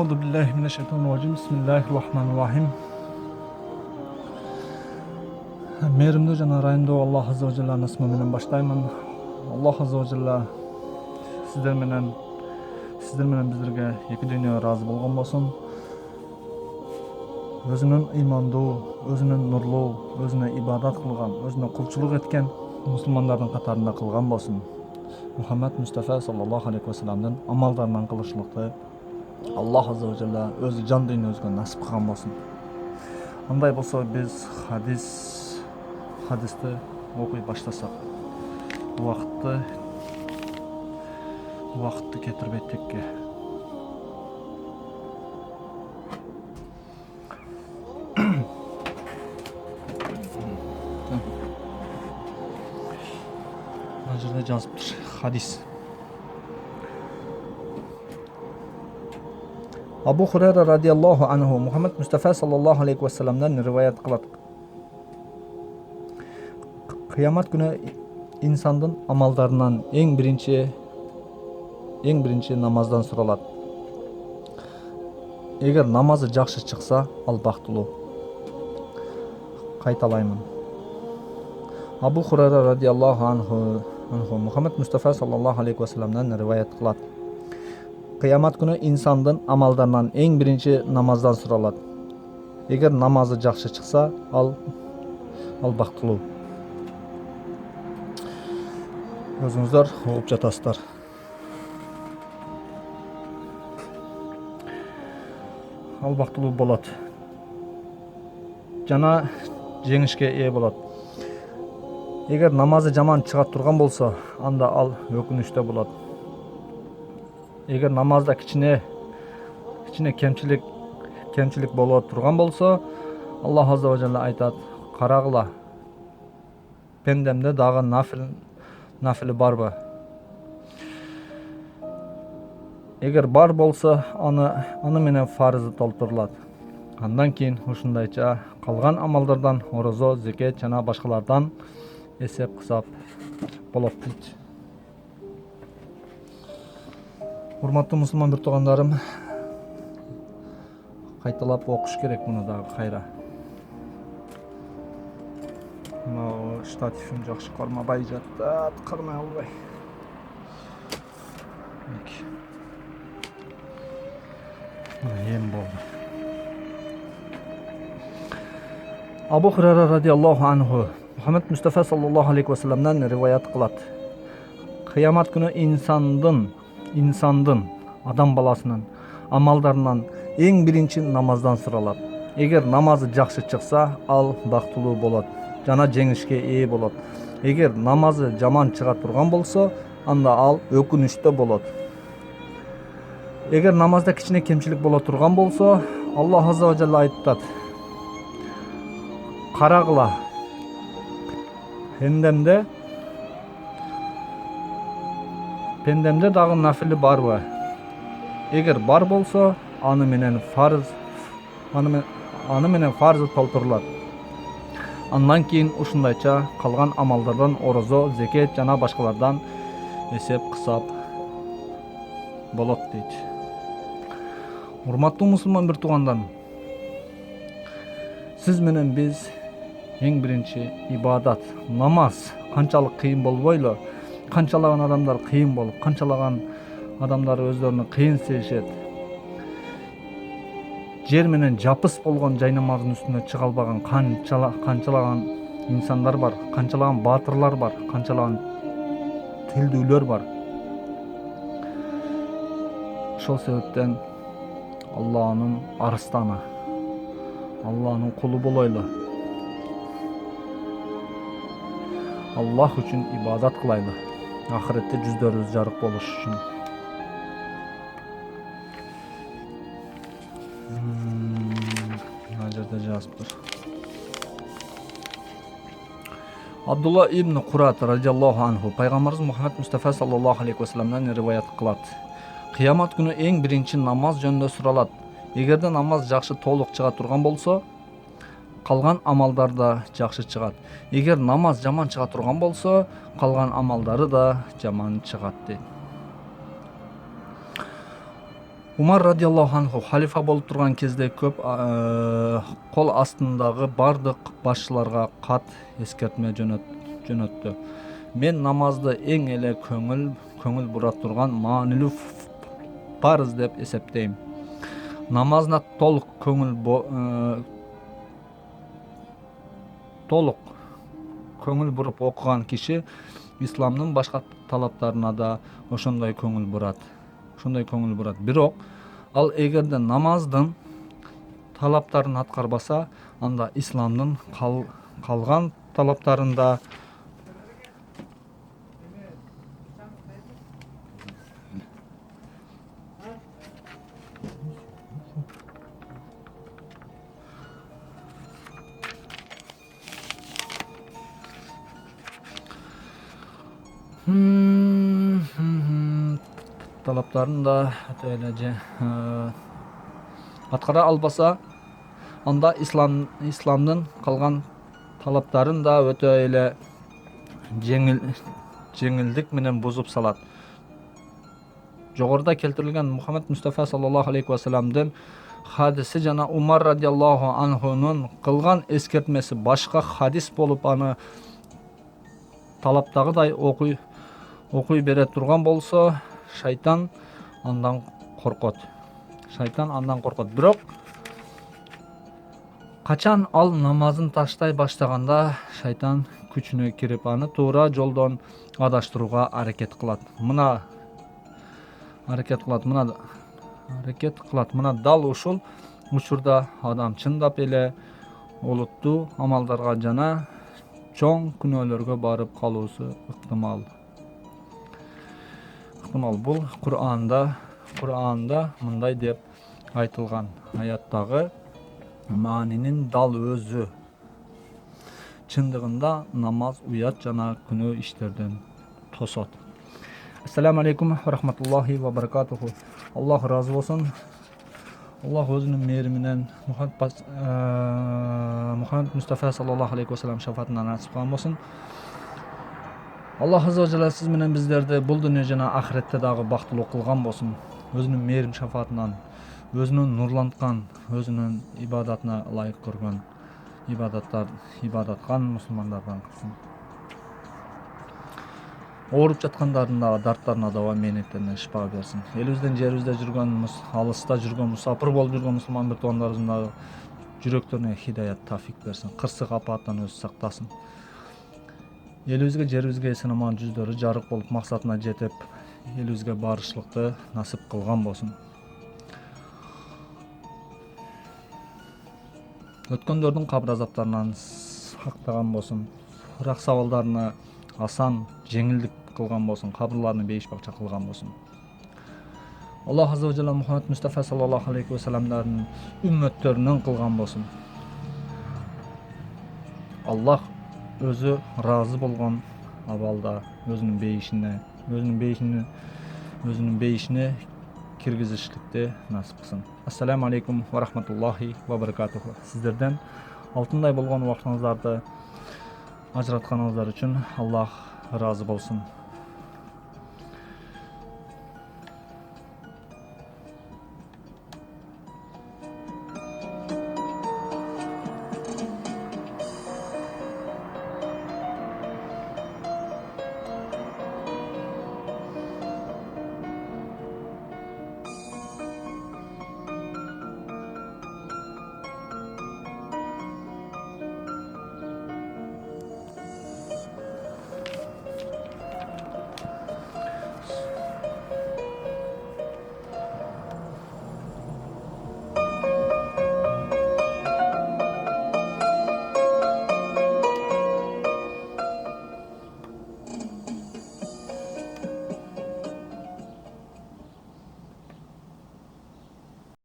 Euzu billahi mineşşeytanirracim. Bismillahirrahmanirrahim. Mehrimli жана ырайымдуу Аллах Азza wa Jalla ismi менен баштаймын. Аллах Азza wa Jalla сиздер менен биздерге эки дүйнө ыраазы болгон болсун. Өзүнүн ыймандуу, өзүнүн нурлуу, өзүнө ибадат кылган, өзүнө кулчулук эткен мусулмандардын катарында кылган болсун. Muhammed Mustafa sallallahu aleyhi ve sellem'den amallarından kılışlıkta Allah Azza wa Jalla özü can dünyasına nasip kılgan bolsun. Андай болсо biz hadiste okuy başlasak vaqtты кетирбей текке. Мына жерде жазыптыр hadis. Abu Hurayra radıyallahu anhu Muhammed Mustafa sallallahu aleyhi ve sellem'den rivayet kılat. Kıyamet günü insandın amallarından en birinci namazdan soralat. Eğer namazı жақсы çıksa al baqtılуу. Qaytalayman. Abu Hurayra radıyallahu anhu Muhammed Mustafa sallallahu aleyhi ve sellem'den rivayet kılat. Kıyamet günü insandın amallarından en birinci namazdan soralat. Eğer namazı жақсы çıksa al baqtılуу. Өзүңүздөр окуп жатасыздар. Ал бактылуу болот. Жана жеңишке ээ болот. Эгер намазы жаман чыга турган болсо, анда ал өкүнүчтө болот. Эгер намазда кичине кемчилик боло турган болсо, Аллах Азza wa Jalla айтат: "Карагыла. Пендемде дагы нафили барбы?" Эгер бар болсо, аны менен фарызы толтурулат. Андан кийин ушундайча калган амалдардан орозо, зекет жана башкалардан эсеп кысап болот дейт. Урматтуу мусулман бир туугандарым, кайталап окуш керек муну дагы кайра. Мына штативим жакшы кармабай жатат, кармай албай. Эм болду. Abu Hurayra radıyallahu anhu Muhammed Mustafa sallallahu aleyhi ve sellem'den rivayet kılat. Kıyamet günü insandın adam balasının amallarından en birinci namazdan sıralat. Eğer namazı жақсы çıksa al baqtılуу bolot. Жана жеңишке ээ болот. Эгер намазы жаман чыга турган болсо, анда ал өкүнүчтө болот. Эгер намазда кичине кемчилик боло турган болсо, Аллах Азza wa Jalla айтат: "Карагыла. Пендемде дагы нафили барбы? Эгер бар болсо, аны менен фарзы толтурулат. Андан кийин ушундайча калган амалдардан орозо, зекет жана башкалардан эсеп кысап болот" дейт. Урматтуу мусулман бир туугандарым, сиз менен биз эң биринчи ибадат, намаз канчалык кыйын болбойлу, канчалаган адамдар кыйын болуп, канчалаган адамдар өздөрүнө кыйын сезишет. Жер менен жапыс болгон жайнамаздын үстүнө чыга албаган канчалаган инсандар бар, канчалаган баатырлар бар, канчалаган тилдүүлөр бар. Ошол себептен Аллахнын арыстаны, Аллахнын кулу болойлу. Аллах үчүн ибадат кылайлы. Ахиретте жүздөрүбүз жарык болуш үчүн. Мына жерде жазыптыр. Абдулла ибн Курат радıyallahu anhu Пайгамбарыбыз Muhammed Mustafa sallallahu aleyhi ve sellem'den rivayet kılat. Kıyamet günü en birinci namaz жөнүндө суралат. Эгерде намаз жақсы толук чыга турган болсо, калган амалдар да жақсы чыгат. Эгер намаз жаман чыга турган болсо, калган амалдары да жаман чыгат дейт. Умар радиаллаху анху халифа болуп турган кезде көп кол астындагы бардык башчыларга кат эскертме жөнөттү. Мен намазды эң эле көңүл бура турган маанилүү парыз деп эсептейм. Намазына толук көңүл буруп окуган киши исламдын башка талаптарына да ошондой көңүл бурат. Бирок ал эгерде намаздын талаптарын аткарбаса, анда исламдын калган талаптарында аткара албаса, анда исламдын калган талаптарын да өтө эле жеңилдик менен бузуп салат. Жогоруда келтирилген Мухаммед Мустафа саллаллаху алейхи ва салламдын хадиси жана Умар радиаллаху анхунун кылган эскертмеси башка хадис болуп, аны талаптагыдай окуй бере турган болсо, шайтан андан коркот. Бирок качан ал намазын таштай баштаганда, шайтан күчүнө кирип, аны туура жолдон адаштырууга аракет кылат. Мына дал ушул учурда адам чындап эле олуттуу амалдарга жана чоң күнөөлөргө барып калуусу ыктымал. Бул Кур'анда мындай деп айтылган: аяттагы маанинин дал өзү. Чындыгында намаз уят жана күнөө иштерден тосот. Ассаламу алейкум ва рахматуллахи ва баракатуху. Аллах разы болсун. Аллах өзүнүн мээри менен Мухаммед Мустафа саллаллаху алейхи ва саллям шафаатына насип кылган болсун. Аллах азza wa jalla сиз менен биздерди бул дүйнө жана ахиретте дагы бактылуу кылган болсун. Өзүнүн мээрим шафаатынан, өзүнүн нурланткан, өзүнүн ибадатына ылайык көргөн ибадаткан мусулмандардан кылсын. Ооруп жаткандардын дагы дарттарына даба мээнеттерине шифа берсин. Элибизден жерибизде жүргөн, алыста жүргөн, мусапыр болуп жүргөн мусулман бир туугандарыбыздын дагы жүрөктөрүнө хидаят, тафик берсин. Кырсык апааттан өзү сактасын. Элибизге, жерибизге эсен-аман жүздөрү жарык болуп максатына жетип, элибизге барышлыкты насип кылган болсун. Өткөндөрдүн кабыр азаптарынан сактаган болсун. Сурак сабалдарына асан, жеңилдик кылган болсун. Кабырларына бейиш бакча кылган болсун. Аллах азza wa jalla Мухаммед Мустафа саллаллаху алейхи ва салламдардын үммөттөрүнөн кылган болсун. Аллах өзү разы болгон абалда өзүнүн бейишине киргизишликти насип кылсын. Ассаламу алейкум ва рахматуллахи ва баракатуху. Сиздерден алтындай болгон убактыңыздарды ажыратканыңыздар үчүн Аллах разы болсун.